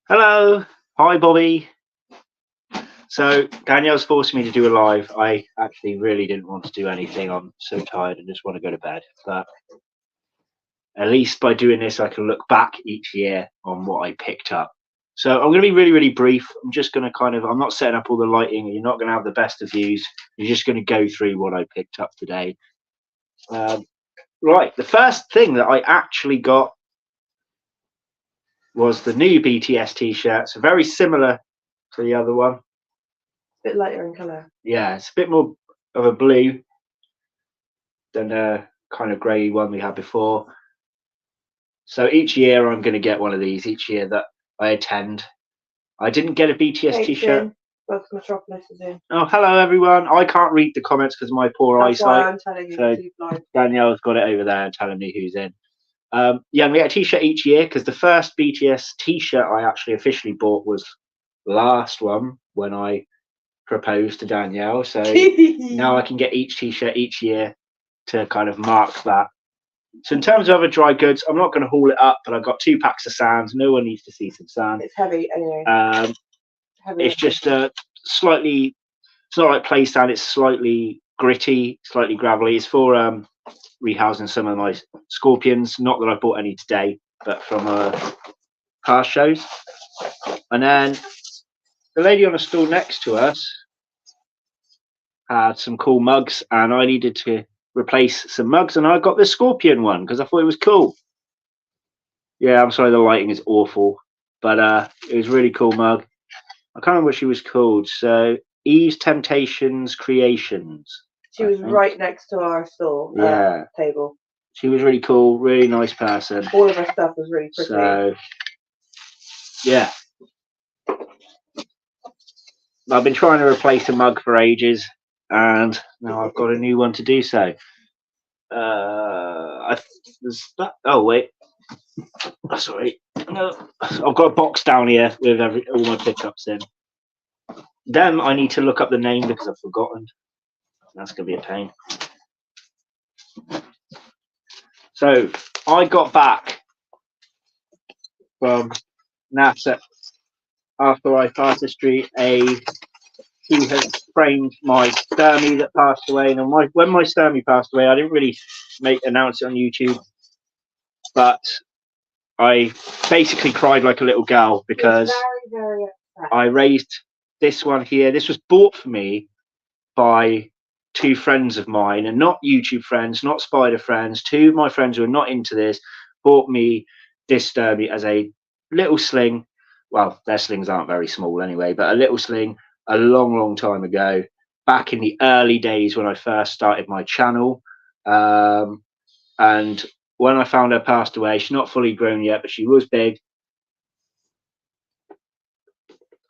Hello, hi Bobby. So Danielle's forced me to do a live. I actually really didn't want to do anything. I'm so tired and just want to go to bed. But at least by doing this, I can look back each year on what I picked up. So I'm going to be really, really brief. I'm just going to I'm not setting up all the lighting. You're not going to have the best of views. You're just going to go through what I picked up today. Right, the first thing that I actually got was the new BTS t-shirt. So very similar to the other one. Bit lighter in colour. Yeah, it's a bit more of a blue than the kind of grey one we had before. So each year I'm going to get one of these each year that I attend. I didn't get a BTS t-shirt. Both Metropolis is in. Oh, hello everyone. I can't read the comments because of my poor That's eyesight. why I'm telling you. So Danielle's got it over there and telling me who's in. Yeah, we get a t-shirt each year because the first BTS t-shirt I actually officially bought was the last one when I proposed to Danielle. So now I can get each t-shirt each year to kind of mark that. So in terms of other dry goods, I'm not going to haul it up, but I've got 2 packs of sands. No one needs to see some sand. It's heavy anyway. It's just slightly, it's not like play sand, it's slightly gritty, slightly gravelly. It's for rehousing some of my scorpions. Not that I bought any today, but from past shows. And then the lady on the stool next to us had some cool mugs, and I needed to replace some mugs, and I got the scorpion one because I thought it was cool. Yeah, I'm sorry the lighting is awful, but it was a really cool mug. I can't remember what she was called. So Eve's Temptations Creations. She was right next to our store table. She was really cool, really nice person. All of her stuff was really pretty. So yeah, I've been trying to replace a mug for ages, and now I've got a new one to do so. Oh wait, sorry. No, I've got a box down here with all my pickups in. Then I need to look up the name because I've forgotten. That's gonna be a pain. So I got back from NASA after I passed the street. He has framed my Sturmy that passed away, and when my Sturmy passed away, I didn't really announce it on YouTube, but I basically cried like a little girl because very, very upset. I raised this one here. This was bought for me by 2 friends of mine, and not YouTube friends, not spider friends. 2 of my friends who are not into this bought me this Sturmy as a little sling. Well, their slings aren't very small anyway, but a little sling a long, long time ago, back in the early days when I first started my channel. And when I found her passed away, she's not fully grown yet, but she was big.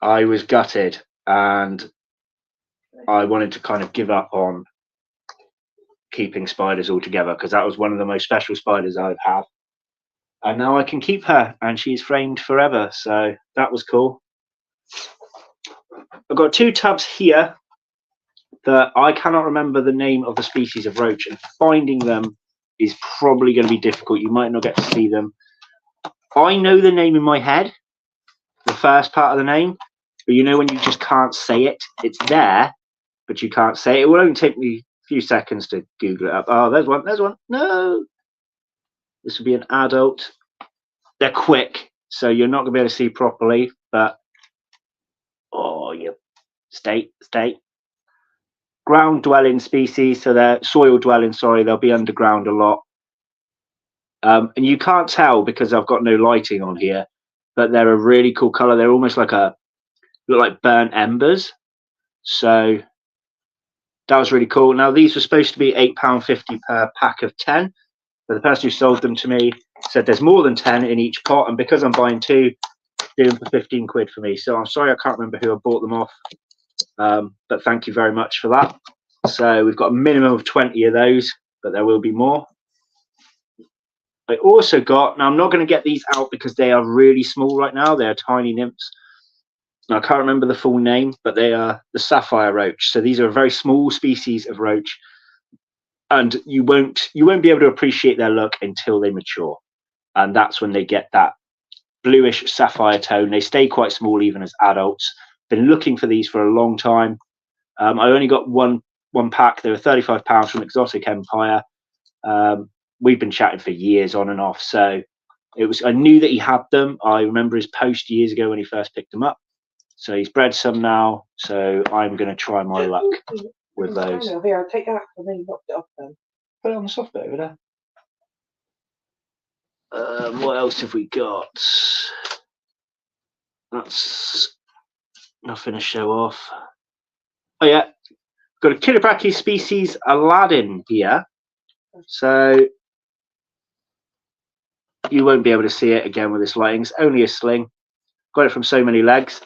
I was gutted, and I wanted to kind of give up on keeping spiders altogether because that was one of the most special spiders I've had. And now I can keep her, and she's framed forever. So that was cool. I've got 2 tubs here that I cannot remember the name of the species of roach, and finding them is probably going to be difficult. You might not get to see them. I know the name in my head, the first part of the name, but you know when you just can't say it? It's there, but you can't say it. It will only take me a few seconds to Google it up. Oh, there's one. There's one. No. This will be an adult. They're quick, so you're not going to be able to see properly, but oh, you stay. Ground dwelling species, so they're soil dwelling, sorry, they'll be underground a lot. And you can't tell because I've got no lighting on here, but they're a really cool color. They're almost like look like burnt embers. So that was really cool. Now these were supposed to be £8.50 per pack of 10, but the person who sold them to me said there's more than 10 in each pot, and because I'm buying 2, do them for 15 quid for me. So I'm sorry I can't remember who I bought them off, but thank you very much for that. So we've got a minimum of 20 of those, but there will be more. I also got, now I'm not going to get these out because they are really small right now. They're tiny nymphs. Now, I can't remember the full name, but they are the sapphire roach. So these are a very small species of roach, and you won't be able to appreciate their look until they mature, and that's when they get that bluish sapphire tone. They stay quite small even as adults. Been looking for these for a long time. I only got one pack. They were £35 from Exotic Empire. We've been chatting for years on and off, so I knew that he had them. I remember his post years ago when he first picked them up. So he's bred some now, so I'm going to try my luck with those. Here, I'll take that and then knock it off then. Put it on the soft bit over there. What else have we got? That's nothing to show off. Oh yeah, got a Kilobrachys species Aladdin here. So you won't be able to see it again with this lighting. It's only a sling. Got it from So Many Legs.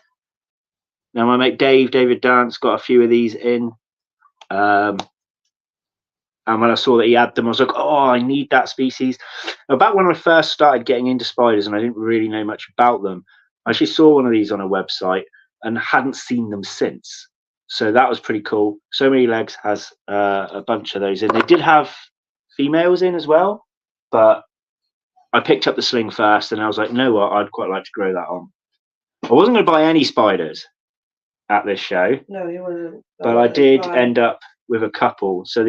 Now my mate David Dance, got a few of these in. And when I saw that he had them, I was like, oh, I need that species. Now, back when I first started getting into spiders and I didn't really know much about them, I actually saw one of these on a website and hadn't seen them since. So that was pretty cool. So Many Legs has a bunch of those in. They did have females in as well, but I picked up the sling first and I was like, no, what? I'd quite like to grow that on. I wasn't going to buy any spiders at this show. No, you wouldn't. But I did end up with a couple. So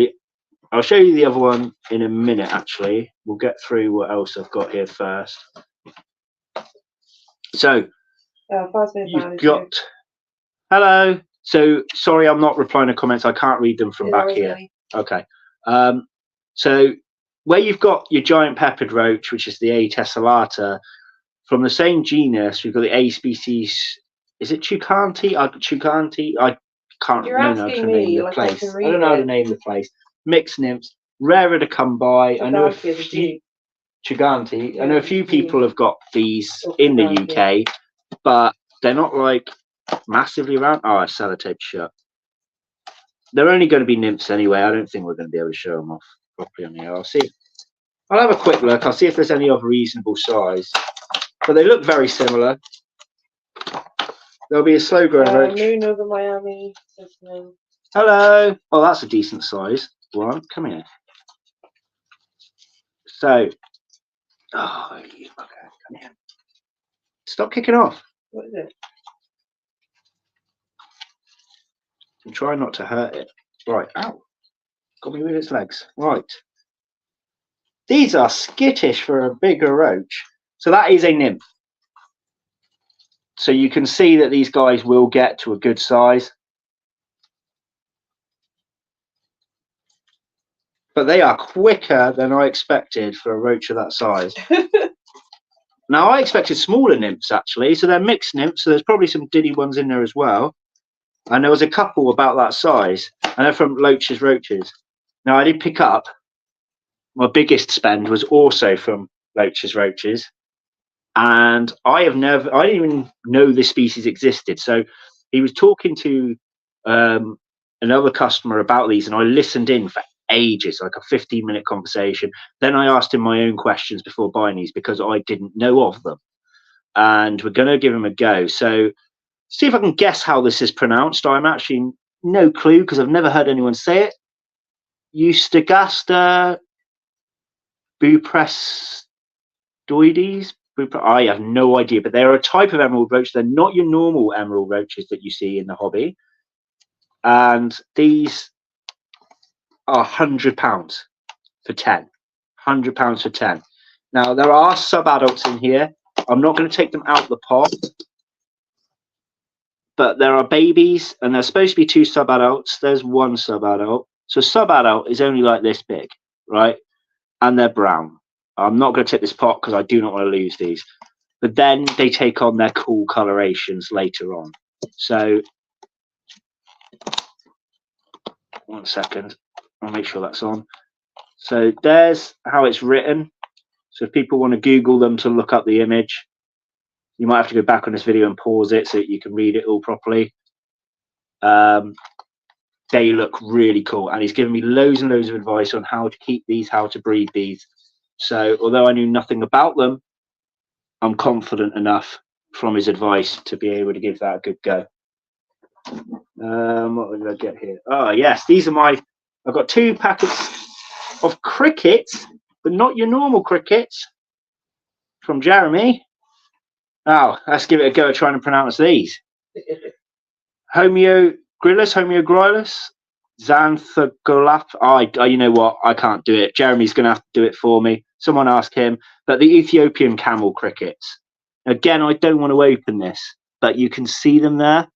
I'll show you the other one in a minute, actually. We'll get through what else I've got here first. So you've got... Hello. So sorry, I'm not replying to comments. I can't read them from back here. Okay. So where you've got your giant peppered roach, which is the A tessellata, from the same genus, we've got the A species. Is it Chukanti? Chukanti? I can't remember how to name the place. I don't know how to name the place. Mixed nymphs, rarer to come by. I know a few Chukanti. I know a few people have got these in the UK, but they're not like massively around. Oh, I sellotape shut. They're only going to be nymphs anyway. I don't think we're going to be able to show them off properly on here. I'll see. I'll have a quick look. I'll see if there's any of reasonable size. But they look very similar. There'll be a slow growing roach. Moon over Miami. Hello. Oh, that's a decent size one. Come here. So, oh, you fucker. Come here. Stop kicking off. What is it? I'm trying not to hurt it. Right. Ow. Got me with its legs. Right. These are skittish for a bigger roach. So that is a nymph. So you can see that these guys will get to a good size. But they are quicker than I expected for a roach of that size. Now, I expected smaller nymphs, actually. So they're mixed nymphs. So there's probably some diddy ones in there as well. And there was a couple about that size. And they're from Loach's Roaches. Now, I did pick up. My biggest spend was also from Loach's Roaches. And I didn't even know this species existed. So he was talking to another customer about these, and I listened in for ages, like a 15-minute conversation. Then I asked him my own questions before buying these because I didn't know of them. And we're going to give him a go. So see if I can guess how this is pronounced. I'm actually no clue because I've never heard anyone say it. Eustagaster buprestoides. I have no idea, but they're a type of emerald roach. They're not your normal emerald roaches that you see in the hobby. And these are £100 for 10. £100 for 10. Now, there are sub-adults in here. I'm not going to take them out the pot. But there are babies, and there's supposed to be 2 sub-adults. There's 1 sub-adult. So sub-adult is only like this big, right? And they're brown. I'm not going to take this pot because I do not want to lose these. But then they take on their cool colorations later on. So, 1 second. I'll make sure that's on. So there's how it's written. So if people want to Google them to look up the image, you might have to go back on this video and pause it so that you can read it all properly. They look really cool. And he's given me loads and loads of advice on how to keep these, how to breed these. So although I knew nothing about them, I'm confident enough from his advice to be able to give that a good go. What did I get here? Oh, yes, these are I've got 2 packets of crickets, but not your normal crickets, from Jeremy. Now, let's give it a go at trying to pronounce these. Homeogryllus, Xanthogolap. You know what? I can't do it. Jeremy's going to have to do it for me. Someone ask him. But the Ethiopian camel crickets. Again, I don't want to open this, but you can see them there.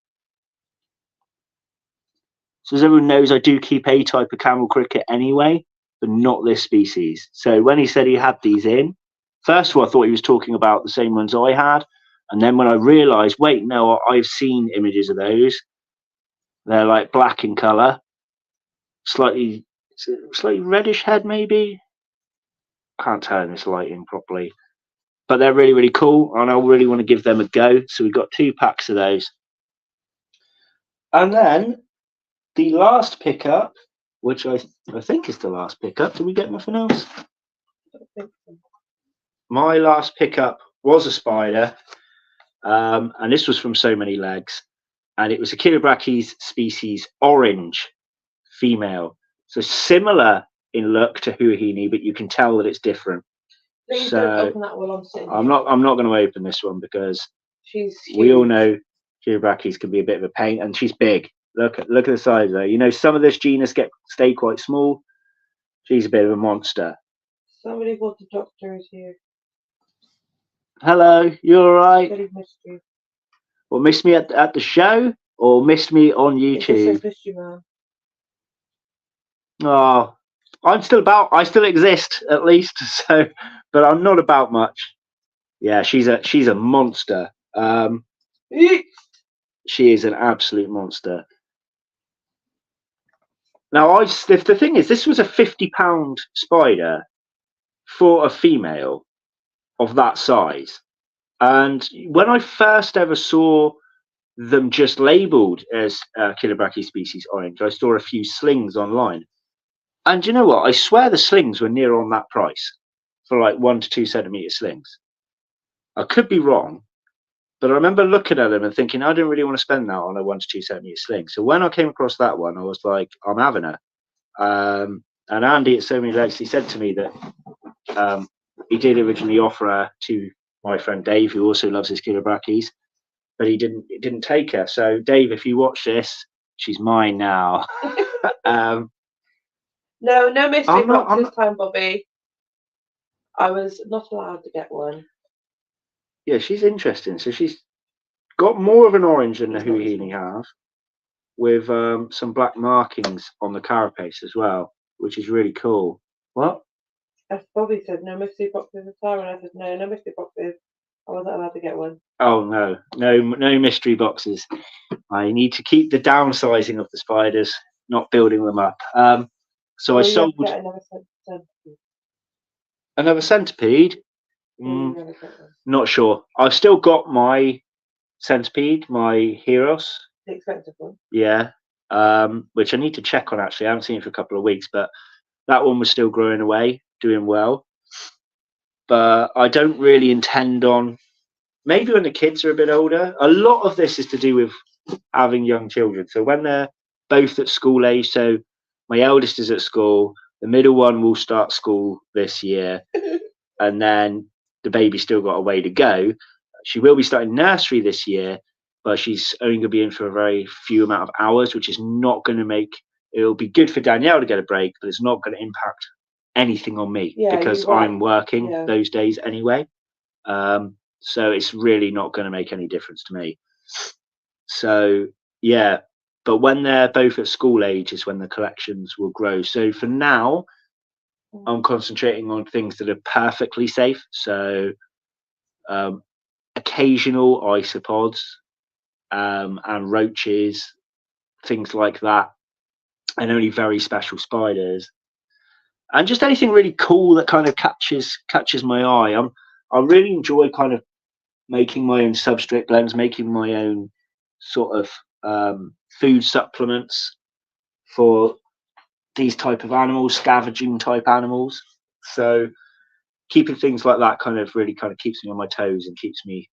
So as everyone knows, I do keep a type of camel cricket anyway, but not this species. So when he said he had these in, first of all, I thought he was talking about the same ones I had. And then when I realised, wait, no, I've seen images of those. They're like black in colour, slightly reddish head maybe. Can't tell in this lighting properly, but they're really, really cool, and I really want to give them a go. So we've got 2 packs of those. And then the last pickup, which I think is the last pickup. Did we get nothing else? I think so. My last pickup was a spider, and this was from So Many Legs, and it was a Chilobrachys species orange female. So similar in look to Huahini, but you can tell that it's different. Please So don't open that while I'm sitting I'm here. not going to open this one because She's huge. we all know Chilobrachys can be a bit of a pain, and she's big. Look at the size though. You know, some of this genus stay quite small. She's a bit of a monster. Somebody thought the doctor is here. Hello, you all right? Very mystery. Or missed me at the show, or missed me on It just YouTube? says mystery man. Oh, I'm still about. I still exist at least. So, but I'm not about much. Yeah, she's a monster. She is an absolute monster. Now, the thing is, this was a £50 spider for a female of that size. And when I first ever saw them just labelled as Chilobrachys species orange, I saw a few slings online. And you know what? I swear the slings were near on that price for like 1 to 2 centimetre slings. I could be wrong, but I remember looking at them and thinking, I didn't really want to spend that on a 1 to 2 centimetre sling. So when I came across that one, I was like, I'm having her. And Andy at So Many Legs, he said to me that he did originally offer her to my friend Dave, who also loves his Chilobrachys, but he didn't take her. So Dave, if you watch this, she's mine now. No mystery box this time, Bobby. I was not allowed to get one. Yeah, she's interesting. So she's got more of an orange than the Huahini have, with some black markings on the carapace as well, which is really cool. What? As Bobby said, no mystery boxes this time, and I said no mystery boxes. I wasn't allowed to get one. Oh no mystery boxes. I need to keep the downsizing of the spiders, not building them up. So I sold another centipede. Not sure. I've still got my centipede, my Heros. The expensive one. Yeah. Which I need to check on actually. I haven't seen it for a couple of weeks, but that one was still growing away, doing well. But I don't really intend on, maybe when the kids are a bit older. A lot of this is to do with having young children. So when they're both at school age, so my eldest is at school, the middle one will start school this year, and then the baby's still got a way to go. She will be starting nursery this year, but she's only going to be in for a very few amount of hours, which is not going to make, it'll be good for Danielle to get a break, but it's not going to impact anything on me because I'm working those days anyway. So it's really not going to make any difference to me. So yeah, but when they're both at school age is when the collections will grow. So for now, I'm concentrating on things that are perfectly safe. So occasional isopods and roaches, things like that, and only very special spiders, and just anything really cool that kind of catches my eye. I really enjoy kind of making my own substrate blends, making my own sort of food supplements for these type of animals, scavenging type animals. So keeping things like that kind of keeps me on my toes and keeps me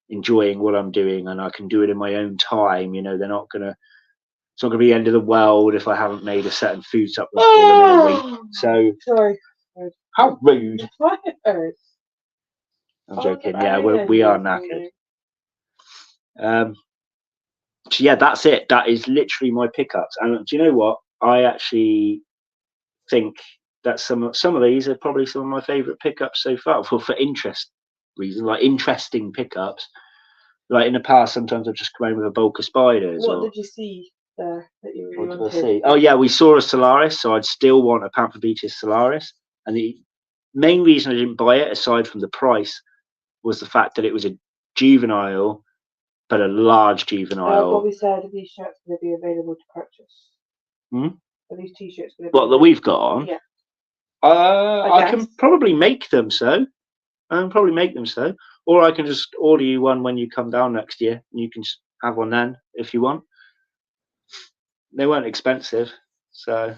enjoying what I'm doing, and I can do it in my own time. You know, it's not gonna be the end of the world if I haven't made a certain food supplement for them in a week. So sorry. How rude. I'm joking. Yeah, we are knackered. So yeah, that's it. That is literally my pickups. And do you know what? I actually think that some of these are probably some of my favourite pickups so far for interest reasons, like interesting pickups. Like in the past, sometimes I've just come home with a bulk of spiders. What did you see there that you really wanted? What did I see? Oh yeah, we saw a Solaris, so I'd still want a Pantherbetis Solaris. And the main reason I didn't buy it, aside from the price, was the fact that it was a juvenile, but a large juvenile. Bobby said these shirts going to be available to purchase. Are these t-shirts going to be what that we've got on? Yeah. I can probably make them so. Or I can just order you one when you come down next year, and you can just have one then if you want. They weren't expensive, so.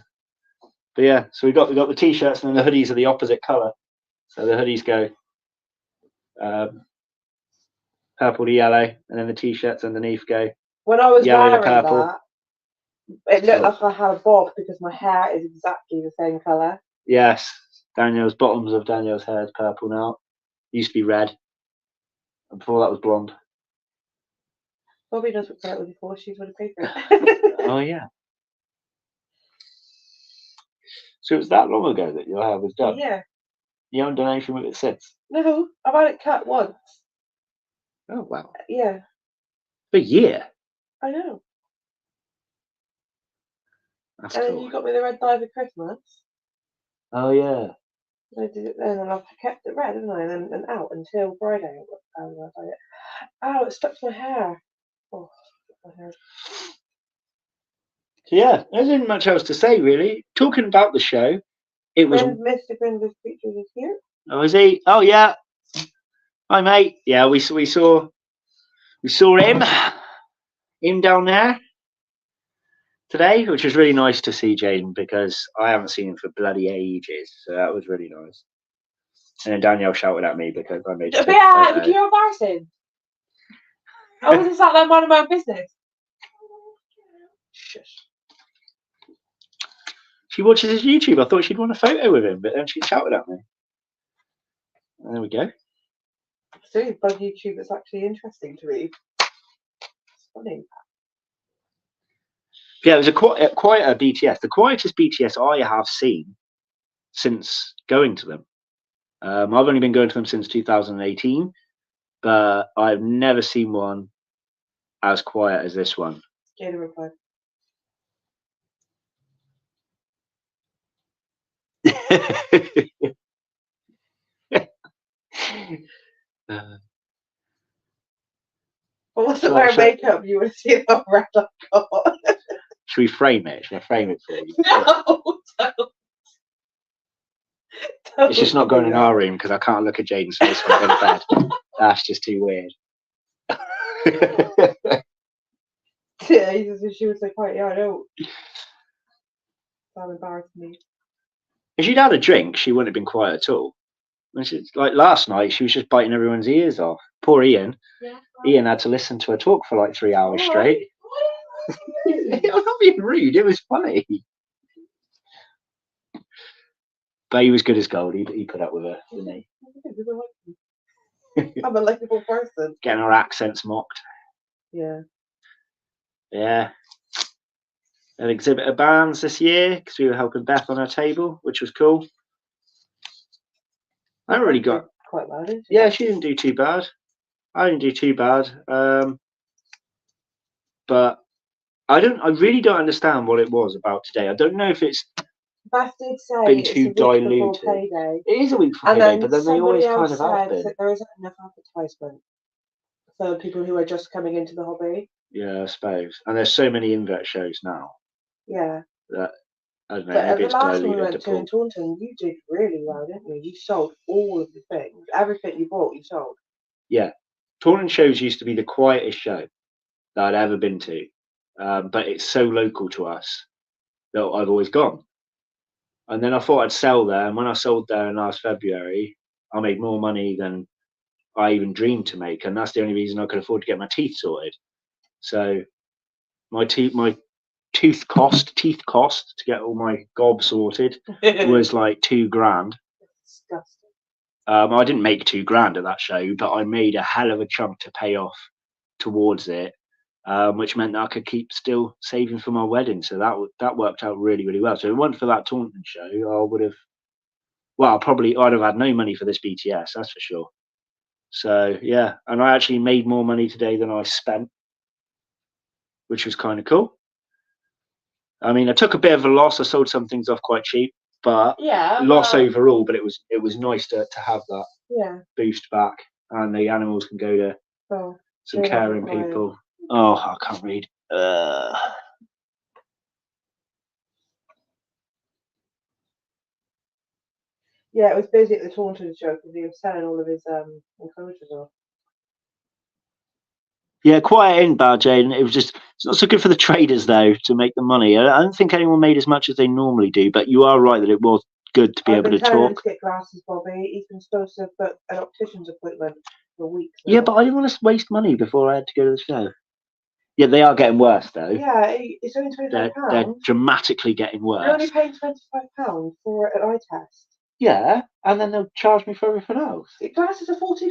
But yeah, so we got the t-shirts, and then the hoodies are the opposite colour. So the hoodies go purple to yellow, and then the t-shirts underneath go. When I was yellow wearing to purple. that, it looked like I had a bob because my hair is exactly the same colour. Yes, bottoms of Danielle's hair is purple now. Used to be red, and before that was blonde. Bobby knows what colour it was before. She's would have paid for it. Oh yeah. So it was that long ago that your hair was done? Yeah. You haven't done anything with it since? No, I've had it cut once. Oh wow. Yeah. For a year? I know. That's and cool. then you got me the red dye for Christmas. Oh yeah. I did it then, and I've kept it red, haven't I? And out until Friday. Ow, it stuck to my hair. Oh, my hair. So yeah, there isn't much else to say really. Talking about the show, it was. Mr. Grinder's Creatures is here. Oh, is he? Oh yeah. Hi mate. Yeah, we saw him down there today, which was really nice to see Jaden because I haven't seen him for bloody ages. So that was really nice. And then Danielle shouted at me because I made. But you're embarrassing. I wasn't sat there minding my own business. Shush. She watches his YouTube. I thought she'd want a photo with him, but then she shouted at me. And there we go. See, bug YouTube is actually interesting to read. It's funny. Yeah, it was quite a BTS. The quietest BTS I have seen since going to them. I've only been going to them since 2018, but I've never seen one as quiet as this one. Jada replied. Well, wasn't wearing makeup, you would have seen how red I got. Should we frame it? Should I frame it for you? No, don't. It's just not going in our room because I can't look at Jaden's face when I go to bed. That's just too weird. Yeah, she was like, "Quite, yeah, I know." That embarrassed me. If she'd had a drink, she wouldn't have been quiet at all. Like last night, she was just biting everyone's ears off. Poor Ian. Yeah, Ian had to listen to her talk for like 3 hours straight. I'm not being rude. It was funny. But he was good as gold. He put up with her, didn't he? I'm a likable person. Getting our accents mocked. Yeah. Yeah. An exhibit of bands this year because we were helping Beth on her table, which was cool. I haven't really got quite bad. Didn't she? Yeah, she didn't do too bad. I didn't do too bad. But I really don't understand what it was about today. I don't know if it's Beth did say been it's too a week diluted. Before payday. It is a week before payday, but then they always kind of have been. That there isn't enough advertisement for people who are just coming into the hobby. Yeah, I suppose. And there's so many invert shows now. Yeah. That I don't know. But maybe at it's the last one we diluted went to in Taunton, you did really well, didn't you? You sold all of the things. Everything you bought, you sold. Yeah. Taunton shows used to be the quietest show that I'd ever been to. But it's so local to us that I've always gone. And then I thought I'd sell there. And when I sold there in last February, I made more money than I even dreamed to make. And that's the only reason I could afford to get my teeth sorted. So my teeth cost to get all my gob sorted was like $2,000. Disgusting. I didn't make £2,000 at that show, but I made a hell of a chunk to pay off towards it, which meant that I could keep still saving for my wedding. So that worked out really, really well. So if it weren't for that Taunton show, I would have, well, I'd have had no money for this BTS, that's for sure. So yeah, and I actually made more money today than I spent, which was kind of cool. I mean, I took a bit of a loss. I sold some things off quite cheap, but loss overall. But it was nice to have that boost back, and the animals can go to some caring people. Oh, I can't read. Yeah, it was busy at the Taunton show because he was selling all of his enclosures off. Yeah, quiet in, Jaden. It was just, it's not so good for the traders though to make the money. I don't think anyone made as much as they normally do, but you are right that it was good to be able to talk. Him to get glasses, Bobby. He's been supposed to book an optician's appointment for weeks now. Yeah, but I didn't want to waste money before I had to go to the show. Yeah, they are getting worse though. Yeah, it's only £25. They're dramatically getting worse. You're only paying £25 for an eye test. Yeah, and then they'll charge me for everything else. The glasses are £40.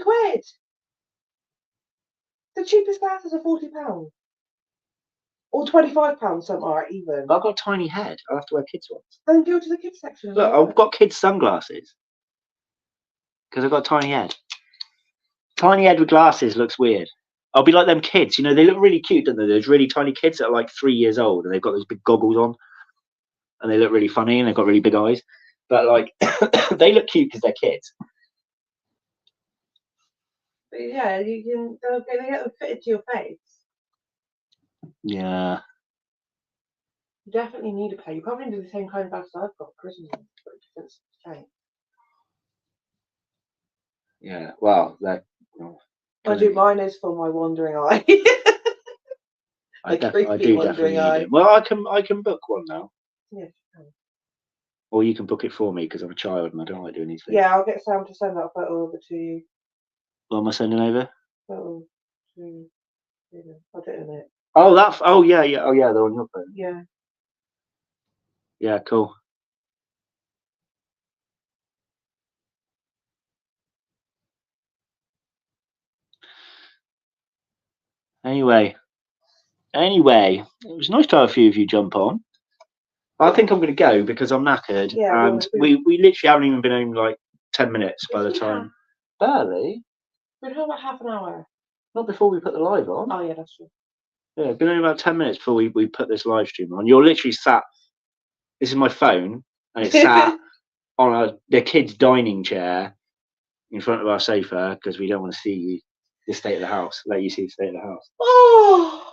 The cheapest glasses are £40. Or £25, some are even. I've got a tiny head. I'll have to wear kids' ones. Then go to the kids section. Look, I've got kids' sunglasses. Because I've got a tiny head. Tiny head with glasses looks weird. I'll be like them kids, you know, they look really cute, don't they? Those really tiny kids that are like 3 years old and they've got those big goggles on. And they look really funny and they've got really big eyes. But like, they look cute because they're kids. But yeah, they get them fitted to your face. Yeah. You definitely need a pair. You probably do the same kind of glasses I've got for Christmas. Yeah, well, I do. Mine is for my wandering eye. I do definitely need it. Well, I can book one now. Yes. Or you can book it for me because I'm a child and I don't like doing anything. Yeah, I'll get Sam to send that photo over to you. What am I sending over? Photo to. I'll do it in a minute. Oh, that. Oh yeah. Oh yeah, they're on your phone. Yeah. Yeah, cool. Anyway, it was nice to have a few of you jump on. I think I'm going to go because I'm knackered, and we literally haven't even been home like 10 minutes by the time. Barely. We're home about half an hour. Not before we put the live on. Oh yeah, that's true. Yeah, been only about 10 minutes before we put this live stream on. You're literally sat. This is my phone, and it's sat on the kids' dining chair in front of our sofa because we don't want to see the state of the house. Let you see the state of the house. Oh.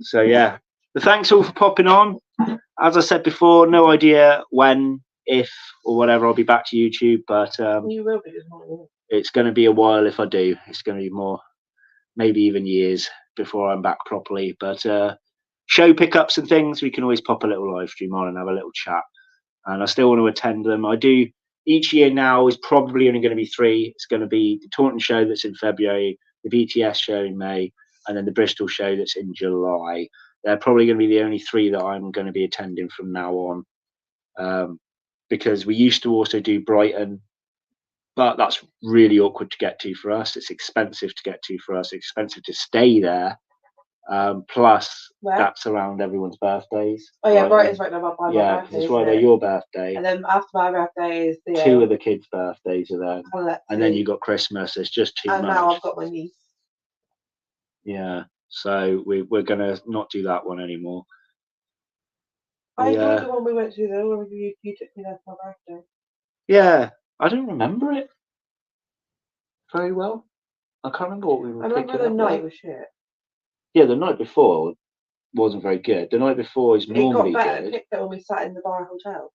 So yeah, but thanks all for popping on. As I said before, no idea when, if, or whatever I'll be back to YouTube, but you will be, isn't it? It's going to be a while if I do. It's going to be more, maybe even years before I'm back properly. But show pickups and things, we can always pop a little live stream on and have a little chat. And I still want to attend them. I do. Each year now is probably only going to be 3. It's going to be the Taunton show that's in February, the BTS show in May, and then the Bristol show that's in July. They're probably going to be the only 3 that I'm going to be attending from now on, because we used to also do Brighton, but that's really awkward to get to for us. It's expensive to get to for us. It's expensive to stay there. Plus, that's around everyone's birthdays. Oh yeah, Brighton's right now by my birthday. It's right there, your birthday. And then after my birthday is the 2 of the kids' birthdays are there, and then you got Christmas. It's just too much. And now I've got my niece. Yeah, so we're gonna not do that one anymore. I enjoyed the one we went to though, when you took me there for my birthday. Yeah, I don't remember it very well. I can't remember what we were. I remember the night was shit. Yeah, the night before wasn't very good. The night before is normally good. It got better good. When we sat in the bar hotel.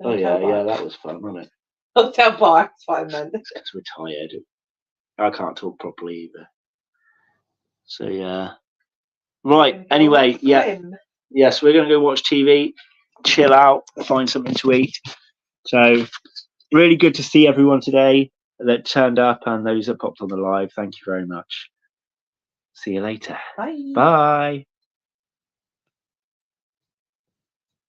Oh yeah, that was fun, wasn't it? Hotel bar, it's fine then. Because we're tired. I can't talk properly either. So yeah. Right. Anyway, yes, we're gonna go watch TV, chill out, find something to eat. So really good to see everyone today that turned up and those that popped on the live. Thank you very much. See you later. Bye. Bye.